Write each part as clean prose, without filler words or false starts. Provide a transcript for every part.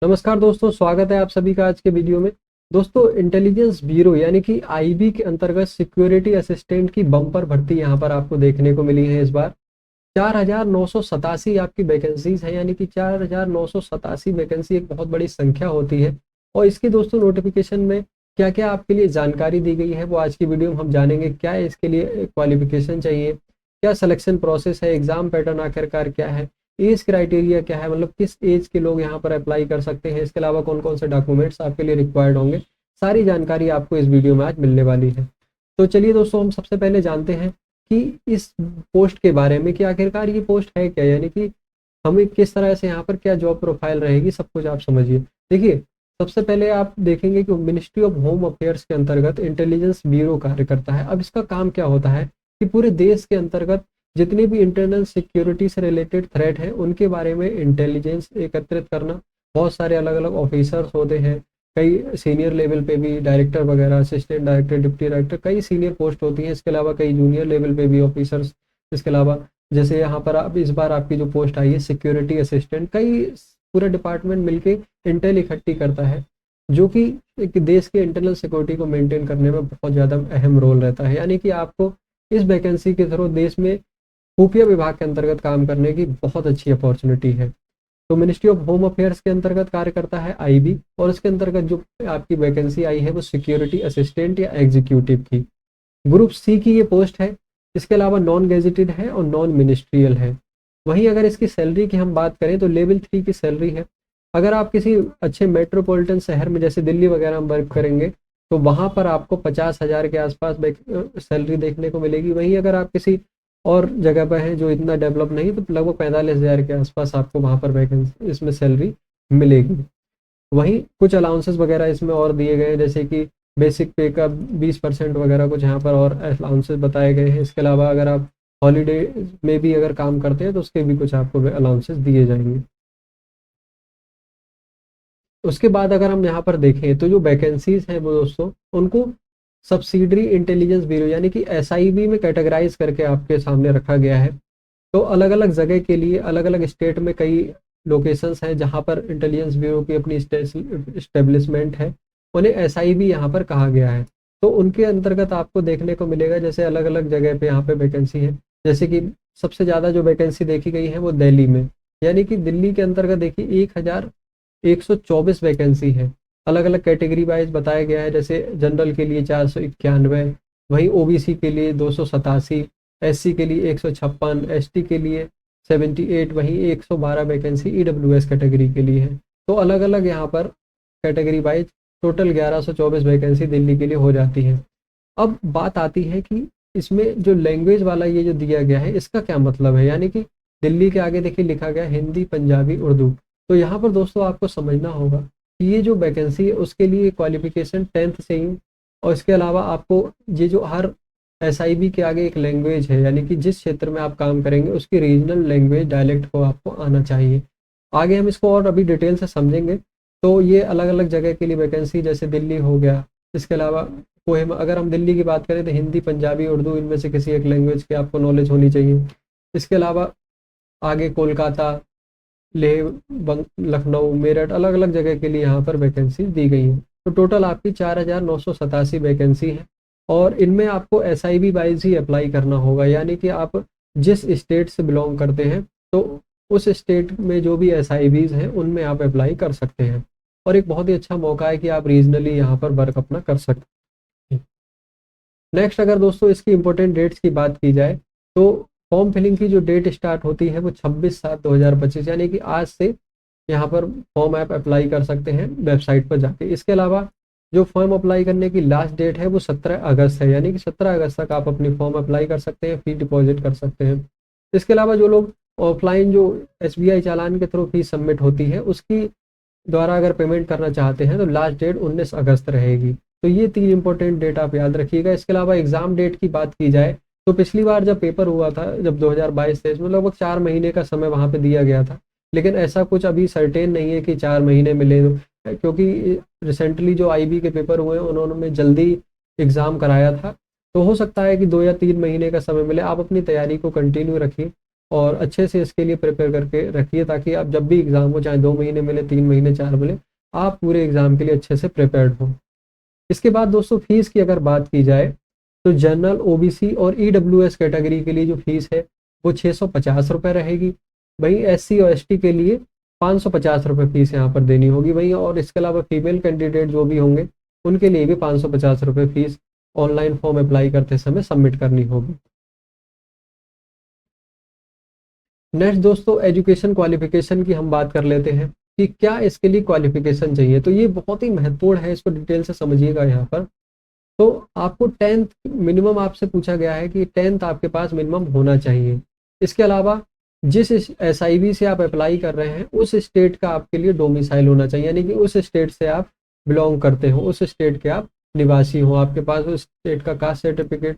नमस्कार दोस्तों, स्वागत है आप सभी का आज के वीडियो में। दोस्तों, इंटेलिजेंस ब्यूरो यानी कि आईबी के अंतर्गत सिक्योरिटी असिस्टेंट की बम्पर भर्ती यहाँ पर आपको देखने को मिली है। इस बार 4,987 आपकी वैकेंसीज है, यानी कि 4,987 वैकेंसी एक बहुत बड़ी संख्या होती है। और इसकी दोस्तों नोटिफिकेशन में क्या क्या आपके लिए जानकारी दी गई है वो आज की वीडियो में हम जानेंगे। क्या इसके लिए क्वालिफिकेशन चाहिए, क्या सिलेक्शन प्रोसेस है, एग्जाम पैटर्न आखिरकार क्या है, एज क्राइटेरिया क्या है, मतलब किस एज के लोग यहाँ पर अप्लाई कर सकते हैं, इसके अलावा कौन कौन से डॉक्यूमेंट्स आपके लिए रिक्वायर्ड होंगे, सारी जानकारी आपको इस वीडियो में आज मिलने वाली है। तो चलिए दोस्तों, हम सबसे पहले जानते हैं कि इस पोस्ट के बारे में कि आखिरकार ये पोस्ट है क्या, यानी कि हमें किस तरह से यहाँ पर क्या जॉब प्रोफाइल रहेगी, सब कुछ आप समझिए। देखिए, सबसे पहले आप देखेंगे कि मिनिस्ट्री ऑफ होम अफेयर्स के अंतर्गत इंटेलिजेंस ब्यूरो कार्य करता है। अब इसका काम क्या होता है कि पूरे देश के अंतर्गत जितनी भी इंटरनल सिक्योरिटी से रिलेटेड थ्रेट हैं उनके बारे में इंटेलिजेंस एकत्रित करना। बहुत सारे अलग अलग ऑफिसर्स होते हैं, कई सीनियर लेवल पे भी डायरेक्टर वगैरह, असिस्टेंट डायरेक्टर, डिप्टी डायरेक्टर, कई सीनियर पोस्ट होती हैं। इसके अलावा कई जूनियर लेवल पे भी ऑफिसर्स। इसके अलावा जैसे यहाँ पर अब इस बार आपकी जो पोस्ट आई है सिक्योरिटी असिस्टेंट, कई पूरा डिपार्टमेंट मिलके इंटेल इकट्ठी करता है, जो कि एक देश के इंटरनल सिक्योरिटी को मेंटेन करने में बहुत ज़्यादा अहम रोल रहता है। यानी कि आपको इस वैकेंसी के थ्रू देश में खुफिया विभाग के अंतर्गत काम करने की बहुत अच्छी अपॉर्चुनिटी है। तो मिनिस्ट्री ऑफ होम अफेयर्स के अंतर्गत कार्य करता है आईबी, और इसके अंतर्गत जो आपकी वैकेंसी आई है वो सिक्योरिटी असिस्टेंट या एग्जीक्यूटिव की ग्रुप सी की ये पोस्ट है। इसके अलावा नॉन गेजेटेड है और नॉन मिनिस्ट्रियल है। वहीं अगर इसकी सैलरी की हम बात करें तो लेवल 3 की सैलरी है। अगर आप किसी अच्छे मेट्रोपॉलिटन शहर में जैसे दिल्ली वगैरह में वर्क करेंगे तो वहाँ पर आपको 50,000 के आसपास सैलरी देखने को मिलेगी। वहीं अगर आप किसी और जगह पर हैं जो इतना डेवलप नहीं, तो लगभग 45,000 के आसपास आपको वहाँ पर वैकेंसी इसमें सैलरी मिलेगी। वहीं कुछ अलाउंसेस वगैरह इसमें और दिए गए हैं, जैसे कि बेसिक पे का 20% वगैरह कुछ यहाँ पर और अलाउंसेस बताए गए हैं। इसके अलावा अगर आप हॉलीडे में भी अगर काम करते हैं तो उसके भी कुछ आपको अलाउंसेस दिए जाएंगे। उसके बाद अगर हम यहाँ पर देखें तो जो वैकेंसीज हैं वो दोस्तों उनको सब्सिडरी इंटेलिजेंस ब्यूरो यानी कि एसआईबी में कैटेगराइज करके आपके सामने रखा गया है। तो अलग अलग जगह के लिए अलग अलग स्टेट में कई लोकेशंस हैं जहाँ पर इंटेलिजेंस ब्यूरो की अपनी इस्टेब्लिशमेंट है, उन्हें एसआईबी यहाँ पर कहा गया है। तो उनके अंतर्गत आपको देखने को मिलेगा जैसे अलग अलग जगह पे यहाँ पे वैकेंसी है। जैसे कि सबसे ज़्यादा जो वैकेंसी देखी गई है वो दिल्ली में, यानी कि दिल्ली के अंतर्गत देखिए 1,124 वैकेंसी है। अलग अलग कैटेगरी वाइज बताया गया है, जैसे जनरल के लिए 491, वहीं ओबीसी के लिए 287, एससी के लिए 156, एसटी के लिए 78, वहीं 112 वैकेंसी ईडब्ल्यूएस कैटेगरी के लिए है। तो अलग अलग यहाँ पर category wise total 1124 vacancy Delhi के लिए हो जाती है। अब बात आती है कि इसमें जो लैंग्वेज वाला ये जो दिया गया है इसका क्या मतलब है, यानी कि दिल्ली के आगे देखिए लिखा गया हिंदी, पंजाबी, उर्दू। तो यहाँ पर दोस्तों आपको समझना होगा कि ये जो वैकेंसी है उसके लिए क्वालिफिकेशन 10th से ही, और इसके अलावा आपको ये जो हर एसआईबी के आगे एक लैंग्वेज है, यानी कि जिस क्षेत्र में आप काम करेंगे उसकी रीजनल लैंग्वेज डायलेक्ट को आपको आना चाहिए। आगे हम इसको और अभी डिटेल से समझेंगे। तो ये अलग अलग जगह के लिए वैकेंसी, जैसे दिल्ली हो गया, इसके अलावा कोहिमा, अगर हम दिल्ली की बात करें तो हिंदी, पंजाबी, उर्दू, इनमें से किसी एक लैंग्वेज की आपको नॉलेज होनी चाहिए। इसके अलावा आगे कोलकाता, लेह, लखनऊ, मेरठ, अलग अलग जगह के लिए यहाँ पर वैकेंसी दी गई है। तो टोटल आपकी 4,987 वैकेंसी है, और इनमें आपको एसआईबी वाइज ही अप्लाई करना होगा, यानी कि आप जिस स्टेट से बिलोंग करते हैं तो उस स्टेट में जो भी एसआईबीज हैं उनमें आप अप्लाई कर सकते हैं। और एक बहुत ही अच्छा मौका है कि आप रीजनली यहाँ पर वर्क अपना कर सकते हैं। नेक्स्ट अगर दोस्तों इसकी इंपॉर्टेंट डेट्स की बात की जाए तो फॉर्म फिलिंग की जो डेट स्टार्ट होती है वो 26/7/2025, यानी कि आज से यहाँ पर फॉर्म आप अप्लाई कर सकते हैं वेबसाइट पर जाके। इसके अलावा जो फॉर्म अप्लाई करने की लास्ट डेट है वो 17 अगस्त है, यानी कि 17 अगस्त तक आप अपनी फॉर्म अप्लाई कर सकते हैं, फी डिपॉजिट कर सकते हैं। इसके अलावा जो लोग ऑफलाइन जो एसबीआई चालान के थ्रू फीस सबमिट होती है उसकी द्वारा अगर पेमेंट करना चाहते हैं तो लास्ट डेट 19 अगस्त रहेगी। तो ये 3 इंपॉर्टेंट डेट आप याद रखिएगा। इसके अलावा एग्जाम डेट की बात की जाए तो पिछली बार जब पेपर हुआ था, जब 2022-23 में, लगभग 4 महीने का समय वहाँ पे दिया गया था। लेकिन ऐसा कुछ अभी सर्टेन नहीं है कि 4 महीने मिले, क्योंकि रिसेंटली जो आईबी के पेपर हुए उन्होंने जल्दी एग्ज़ाम कराया था। तो हो सकता है कि 2 या 3 महीने का समय मिले। आप अपनी तैयारी को कंटिन्यू रखिए और अच्छे से इसके लिए प्रिपेयर करके रखिए, ताकि आप जब भी एग्ज़ाम हो, चाहे 2 महीने मिले, 3 महीने, 4 मिले, आप पूरे एग्ज़ाम के लिए अच्छे से प्रिपेयर्ड हो। इसके बाद दोस्तों फीस की अगर बात की जाए, तो जनरल, ओबीसी और ईडब्ल्यूएस कैटेगरी के लिए जो फीस है वो 650 रुपये रहेगी। वहीं एससी और एसटी के लिए 550 रुपये फीस यहाँ पर देनी होगी। वहीं और इसके अलावा फीमेल कैंडिडेट जो भी होंगे उनके लिए भी 550 रुपये फीस ऑनलाइन फॉर्म अप्लाई करते समय सबमिट करनी होगी। नेक्स्ट दोस्तों एजुकेशन क्वालिफिकेशन की हम बात कर लेते हैं कि क्या इसके लिए क्वालिफिकेशन चाहिए। तो ये बहुत ही महत्वपूर्ण है, इसको डिटेल से समझिएगा यहाँ पर। तो आपको 10th मिनिमम आपसे पूछा गया है कि 10th आपके पास मिनिमम होना चाहिए। इसके अलावा जिस एसआईबी से आप अप्लाई कर रहे हैं उस स्टेट का आपके लिए डोमिसाइल होना चाहिए, यानी कि उस स्टेट से आप बिलोंग करते हो, उस स्टेट के आप निवासी हो, आपके पास उस स्टेट का कास्ट सर्टिफिकेट,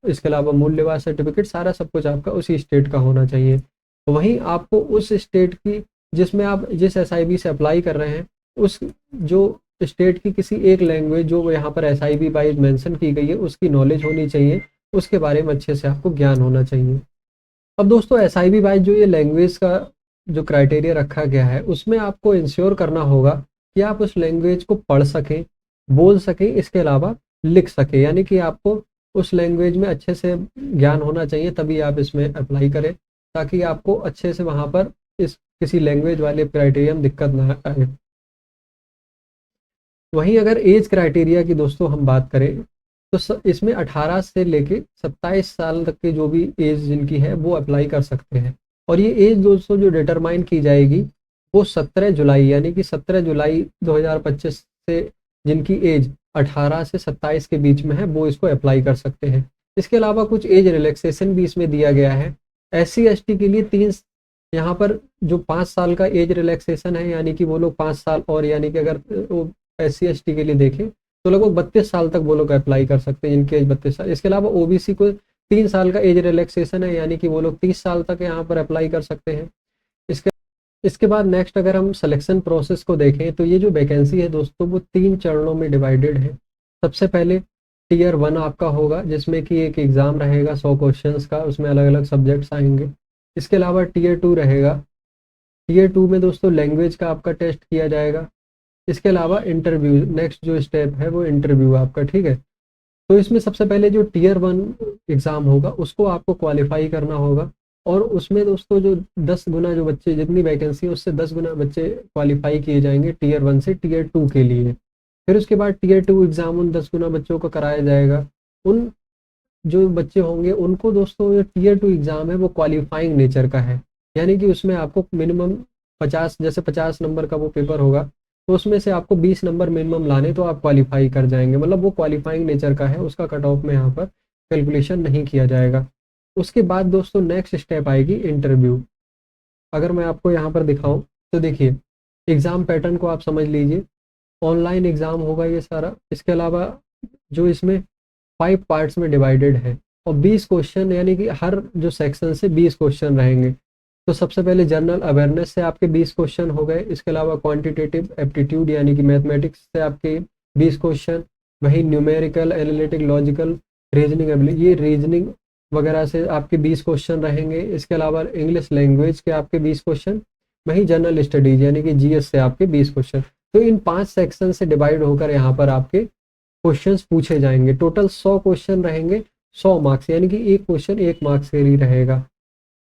इसके अलावा मूल निवास सर्टिफिकेट, सारा सब कुछ आपका उसी स्टेट का होना चाहिए। वहीं आपको उस स्टेट की, जिसमें आप जिस एसआईबी से अप्लाई कर रहे हैं, उस जो स्टेट की किसी एक लैंग्वेज जो यहाँ पर एसआईबी वाइज मेंशन की गई है उसकी नॉलेज होनी चाहिए, उसके बारे में अच्छे से आपको ज्ञान होना चाहिए। अब दोस्तों एसआईबी वाइज जो ये लैंग्वेज का जो क्राइटेरिया रखा गया है उसमें आपको इंश्योर करना होगा कि आप उस लैंग्वेज को पढ़ सकें, बोल सकें, इसके अलावा लिख सकें, यानी कि आपको उस लैंग्वेज में अच्छे से ज्ञान होना चाहिए, तभी आप इसमें अप्लाई करें, ताकि आपको अच्छे से वहाँ पर इस किसी लैंग्वेज वाले क्राइटेरिया में दिक्कत ना आए। वहीं अगर एज क्राइटेरिया की दोस्तों हम बात करें तो इसमें 18 से लेके 27 साल तक की जो भी एज जिनकी है वो अप्लाई कर सकते हैं। और ये एज दोस्तों जो डिटरमाइन की जाएगी वो 17 जुलाई, यानी कि 17 जुलाई 2025 से जिनकी एज 18 से 27 के बीच में है वो इसको अप्लाई कर सकते हैं। इसके अलावा कुछ एज रिलैक्सेशन भी इसमें दिया गया है। SC ST के लिए 3 यहाँ पर जो 5 साल का एज रिलैक्सेशन है, यानी कि वो लोग 5 साल और, यानी कि अगर SC ST के लिए देखें तो लगभग 32 साल तक वो लोग अप्लाई कर सकते हैं जिनकी एज 32 साल। इसके अलावा ओबीसी को 3 साल का एज रिलैक्सेशन है, यानी कि वो लोग 30 साल तक यहाँ पर अप्लाई कर सकते हैं। इसके बाद नेक्स्ट अगर हम सिलेक्शन प्रोसेस को देखें तो ये जो वैकेंसी है दोस्तों वो 3 चरणों में डिवाइडेड है। सबसे पहले टीयर 1 आपका होगा, जिसमें कि एक एग्ज़ाम रहेगा 100 क्वेश्चंस का, उसमें अलग अलग सब्जेक्ट्स आएंगे। इसके अलावा टीयर 2 रहेगा। टीयर 2 में दोस्तों लैंग्वेज का आपका टेस्ट किया जाएगा। इसके अलावा इंटरव्यू, नेक्स्ट जो स्टेप है वो इंटरव्यू आपका, ठीक है। तो इसमें सबसे पहले जो टीयर 1 एग्ज़ाम होगा उसको आपको क्वालिफाई करना होगा, और उसमें दोस्तों जो 10 गुना जो बच्चे, जितनी वैकेंसी है उससे 10 गुना बच्चे क्वालिफाई किए जाएंगे टीयर 1 से टीयर 2 के लिए। फिर उसके बाद टीयर 2 एग्ज़ाम उन 10 गुना बच्चों को कराया जाएगा। उन जो बच्चे होंगे उनको दोस्तों जो टीयर 2 एग्ज़ाम है वो क्वालिफाइंग नेचर का है, यानी कि उसमें आपको मिनिमम 50, जैसे 50 नंबर का वो पेपर होगा तो उसमें से आपको 20 नंबर मिनिमम लाने तो आप क्वालिफाई कर जाएंगे, मतलब वो क्वालिफाइंग नेचर का है, उसका कट ऑफ में यहाँ पर कैलकुलेशन नहीं किया जाएगा। उसके बाद दोस्तों नेक्स्ट स्टेप आएगी इंटरव्यू। अगर मैं आपको यहाँ पर दिखाऊं तो देखिए एग्ज़ाम पैटर्न को आप समझ लीजिए, ऑनलाइन एग्ज़ाम होगा ये सारा। इसके अलावा जो इसमें 5 पार्ट्स में डिवाइडेड है और 20 क्वेश्चन, यानी कि हर जो सेक्शन से 20 क्वेश्चन रहेंगे। तो सबसे पहले जनरल अवेयरनेस से आपके 20 क्वेश्चन हो गए। इसके अलावा क्वांटिटेटिव एप्टीट्यूड यानी कि मैथमेटिक्स से आपके 20 क्वेश्चन, वही numerical, analytic, logical, reasoning ability, ये रीजनिंग वगैरह से आपके 20 क्वेश्चन रहेंगे। इसके अलावा इंग्लिश लैंग्वेज के आपके 20 क्वेश्चन, वही जनरल स्टडीज यानी कि जीएस से आपके 20 क्वेश्चन। तो इन 5 सेक्शन से डिवाइड होकर यहाँ पर आपके क्वेश्चंस पूछे जाएंगे। टोटल 100 क्वेश्चन रहेंगे, 100 मार्क्स, यानी कि एक क्वेश्चन 1 मार्क्स के लिए रहेगा।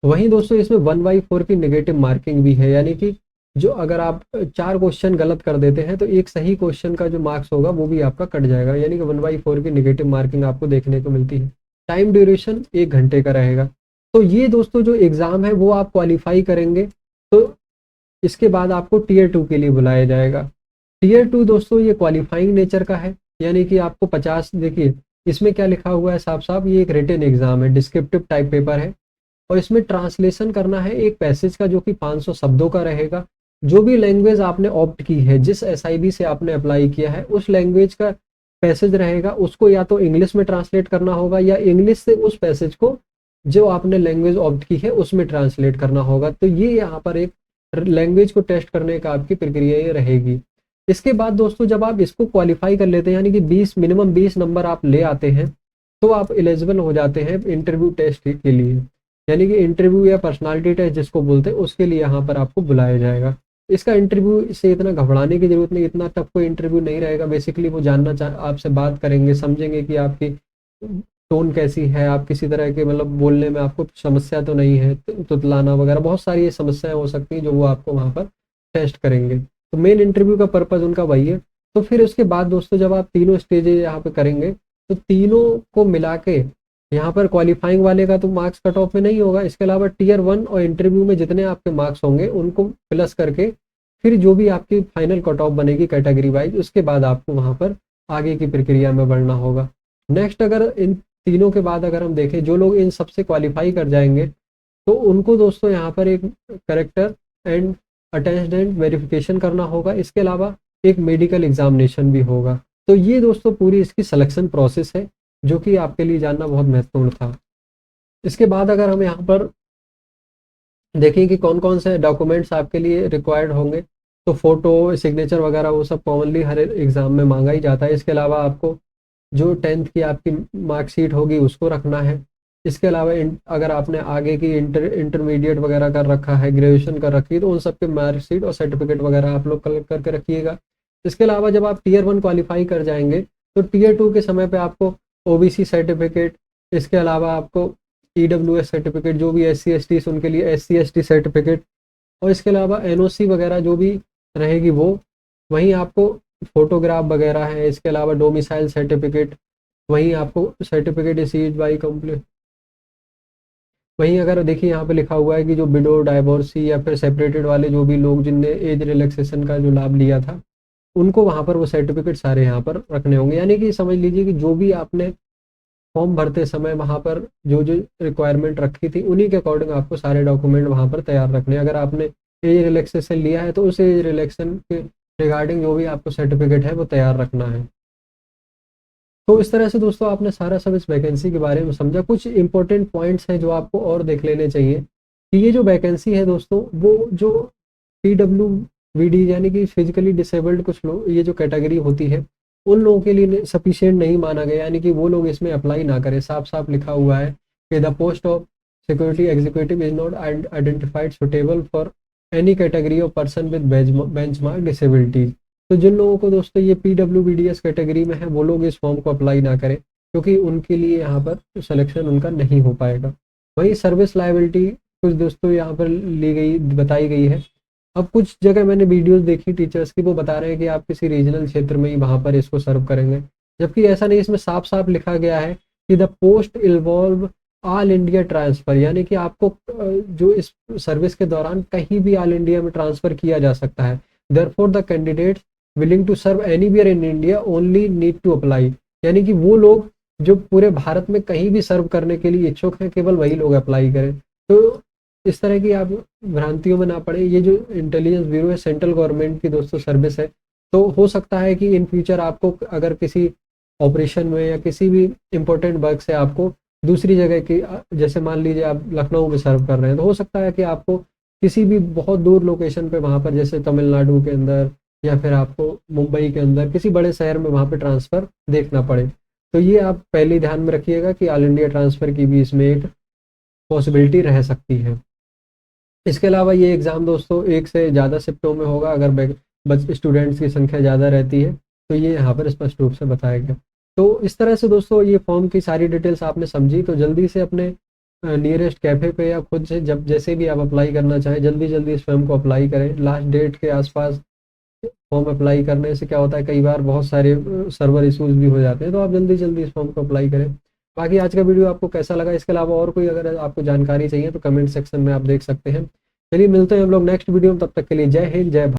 वहीं दोस्तों इसमें 1/4 की नेगेटिव मार्किंग भी है, यानी कि जो अगर आप 4 क्वेश्चन गलत कर देते हैं तो एक सही क्वेश्चन का जो मार्क्स होगा वो भी आपका कट जाएगा, यानी कि 1/4 की नेगेटिव मार्किंग आपको देखने को मिलती है। टाइम ड्यूरेशन 1 घंटे का रहेगा। तो ये दोस्तों जो एग्ज़ाम है वो आप क्वालिफाई करेंगे तो इसके बाद आपको टीयर 2 के लिए बुलाया जाएगा। टीयर 2 दोस्तों ये क्वालिफाइंग नेचर का है, यानी कि आपको 50, देखिए इसमें क्या लिखा हुआ है साफ साफ, ये एक रिटन एग्ज़ाम है, डिस्क्रिप्टिव टाइप पेपर है, और इसमें ट्रांसलेशन करना है एक पैसेज का जो कि 500 शब्दों का रहेगा। जो भी लैंग्वेज आपने ऑप्ट की है, जिस एसआईबी से आपने अप्लाई किया है उस लैंग्वेज का पैसेज रहेगा, उसको या तो इंग्लिश में ट्रांसलेट करना होगा या इंग्लिश से उस पैसेज को जो आपने लैंग्वेज ऑप्ट की है उसमें ट्रांसलेट करना होगा। तो ये यहाँ पर एक लैंग्वेज को टेस्ट करने का आपकी प्रक्रिया ये रहेगी। इसके बाद दोस्तों जब आप इसको क्वालिफाई कर लेते हैं, यानी कि 20 मिनिमम 20 नंबर आप ले आते हैं, तो आप एलिजिबल हो जाते हैं इंटरव्यू टेस्ट के लिए। यानी कि इंटरव्यू या पर्सनालिटी टेस्ट जिसको बोलते हैं, उसके लिए यहाँ पर आपको बुलाया जाएगा। इसका इंटरव्यू से इतना घबराने की ज़रूरत नहीं, इतना टफ कोई इंटरव्यू नहीं रहेगा। बेसिकली वो जानना चाह आपसे बात करेंगे, समझेंगे कि आपकी टोन कैसी है, आप किसी तरह के मतलब बोलने में आपको समस्या तो नहीं है, तुतलाना वगैरह बहुत सारी ये समस्याएं हो सकती हैं जो वो आपको वहाँ पर टेस्ट करेंगे। तो मेन इंटरव्यू का पर्पज़ उनका वही है। तो फिर उसके बाद दोस्तों जब आप तीनों स्टेजेज यहाँ पे करेंगे, तो तीनों को मिला के यहाँ पर क्वालिफाइंग वाले का तो मार्क्स कट ऑफ में नहीं होगा, इसके अलावा टीयर 1 और इंटरव्यू में जितने आपके मार्क्स होंगे उनको प्लस करके फिर जो भी आपकी फाइनल कट ऑफ बनेगी कैटेगरी वाइज, उसके बाद आपको वहाँ पर आगे की प्रक्रिया में बढ़ना होगा। नेक्स्ट अगर इन तीनों के बाद अगर हम देखें, जो लोग इन सबसे क्वालिफाई कर जाएंगे तो उनको दोस्तों यहाँ पर एक करेक्टर एंड अटेंडेंट वेरिफिकेशन करना होगा, इसके अलावा एक मेडिकल एग्जामिनेशन भी होगा। तो ये दोस्तों पूरी इसकी सिलेक्शन प्रोसेस है जो कि आपके लिए जानना बहुत महत्वपूर्ण था। इसके बाद अगर हम यहाँ पर देखें कि कौन कौन से डॉक्यूमेंट्स आपके लिए रिक्वायर्ड होंगे, तो फोटो सिग्नेचर वगैरह वो सब कॉमनली हर एग्ज़ाम में मांगा ही जाता है। इसके अलावा आपको जो 10th की आपकी मार्कशीट होगी उसको रखना है। इसके अलावा अगर आपने आगे की इंटरमीडिएट वगैरह कर रखा है, ग्रेजुएशन कर रखी है, तो उन सब के मार्कशीट और सर्टिफिकेट वगैरह आप लोग कलेक्ट करके रखिएगा। इसके अलावा जब आप टीयर 1 क्वालिफाई कर जाएंगे तो टीयर 2 के समय पे आपको ओबीसी सर्टिफिकेट, इसके अलावा आपको ईडब्ल्यूएस सर्टिफिकेट, जो भी SC ST उनके लिए SC ST सर्टिफिकेट, और इसके अलावा एनओसी वगैरह जो भी रहेगी वो। वहीं आपको फोटोग्राफ वगैरह है, इसके अलावा डोमिसाइल सर्टिफिकेट, वहीं आपको सर्टिफिकेट इशूड बाई कंप्लीट। वहीं अगर देखिए यहाँ पे लिखा हुआ है कि जो विडो, डाइवोर्सी या फिर सेपरेटेड वाले जो भी लोग जिनने एज रिलैक्सेशन का जो लाभ लिया था, उनको वहाँ पर वो सर्टिफिकेट सारे यहाँ पर रखने होंगे। यानी कि समझ लीजिए कि जो भी आपने फॉर्म भरते समय वहाँ पर जो जो रिक्वायरमेंट रखी थी उन्हीं के अकॉर्डिंग आपको सारे डॉक्यूमेंट वहाँ पर तैयार रखने हैं। अगर आपने एज रिलैक्सेशन लिया है तो उस एज रिलैक्सेशन के रिगार्डिंग जो भी आपको सर्टिफिकेट है वो तैयार रखना है। तो इस तरह से दोस्तों आपने सारा सब इस वैकेंसी के बारे में समझा। कुछ इंपॉर्टेंट पॉइंट्स हैं जो आपको और देख लेने चाहिए कि ये जो वैकेंसी है दोस्तों, वो जो PWBD यानी कि फिजिकली डिसेबल्ड कुछ लोग, ये जो कैटेगरी होती है उन लोगों के लिए सफिशिएंट नहीं माना गया, यानी कि वो लोग इसमें अप्लाई ना करें। साफ साफ लिखा हुआ है कि the post of security executive is not identified suitable for any category of person with benchmark disabilities. तो जिन लोगों को दोस्तों ये PWBDS कैटेगरी में है वो लोग इस फॉर्म को अप्लाई ना करें, क्योंकि उनके लिए यहाँ पर सिलेक्शन उनका नहीं हो पाएगा। वही सर्विस लायबिलिटी कुछ दोस्तों यहाँ पर ली गई, बताई गई है। अब कुछ जगह मैंने वीडियोस देखी टीचर्स की, वो बता रहे हैं कि आप किसी रीजनल क्षेत्र में ही वहाँ पर इसको सर्व करेंगे, जबकि ऐसा नहीं। इसमें साफ साफ लिखा गया है कि the post involve all India transfer, यानी कि आपको जो इस सर्विस के दौरान कहीं भी ऑल इंडिया में ट्रांसफ़र किया जा सकता है। Therefore the candidate willing to serve anywhere in India only need to apply, यानी कि वो लोग जो पूरे भारत में कहीं भी सर्व करने के लिए इच्छुक हैं, केवल वही लोग अप्लाई करें। तो इस तरह की आप भ्रांतियों में ना पड़े। ये जो इंटेलिजेंस ब्यूरो है सेंट्रल गवर्नमेंट की दोस्तों सर्विस है, तो हो सकता है कि इन फ्यूचर आपको अगर किसी ऑपरेशन में या किसी भी इम्पोर्टेंट वर्क से आपको दूसरी जगह की, जैसे मान लीजिए आप लखनऊ में सर्व कर रहे हैं, तो हो सकता है कि आपको किसी भी बहुत दूर लोकेशन पे वहाँ पर, जैसे तमिलनाडु के अंदर या फिर आपको मुंबई के अंदर किसी बड़े शहर में वहाँ पे ट्रांसफ़र देखना पड़े। तो ये आप पहले ध्यान में रखिएगा कि ऑल इंडिया ट्रांसफ़र की भी इसमें एक पॉसिबिलिटी रह सकती है। इसके अलावा ये एग्ज़ाम दोस्तों एक से ज़्यादा शिफ्टों में होगा। अगर स्टूडेंट्स की संख्या ज़्यादा रहती है तो ये यहाँ पर स्पष्ट रूप से बताया गया। तो इस तरह से दोस्तों ये फॉर्म की सारी डिटेल्स आपने समझी, तो जल्दी से अपने नियरेस्ट कैफ़े पे या खुद से जब जैसे भी आप अप्लाई करना चाहें, जल्दी जल्दी इस फॉर्म को अप्लाई करें। लास्ट डेट के आसपास फॉर्म अप्लाई करने से क्या होता है, कई बार बहुत सारे सर्वर इश्यूज भी हो जाते हैं, तो आप जल्दी जल्दी इस फॉर्म को अप्लाई करें। बाकी आज का वीडियो आपको कैसा लगा, इसके अलावा और कोई अगर आपको जानकारी चाहिए तो कमेंट सेक्शन में आप देख सकते हैं। चलिए मिलते हैं हम लोग नेक्स्ट वीडियो में, तब तक के लिए जय हिंद जय भारत।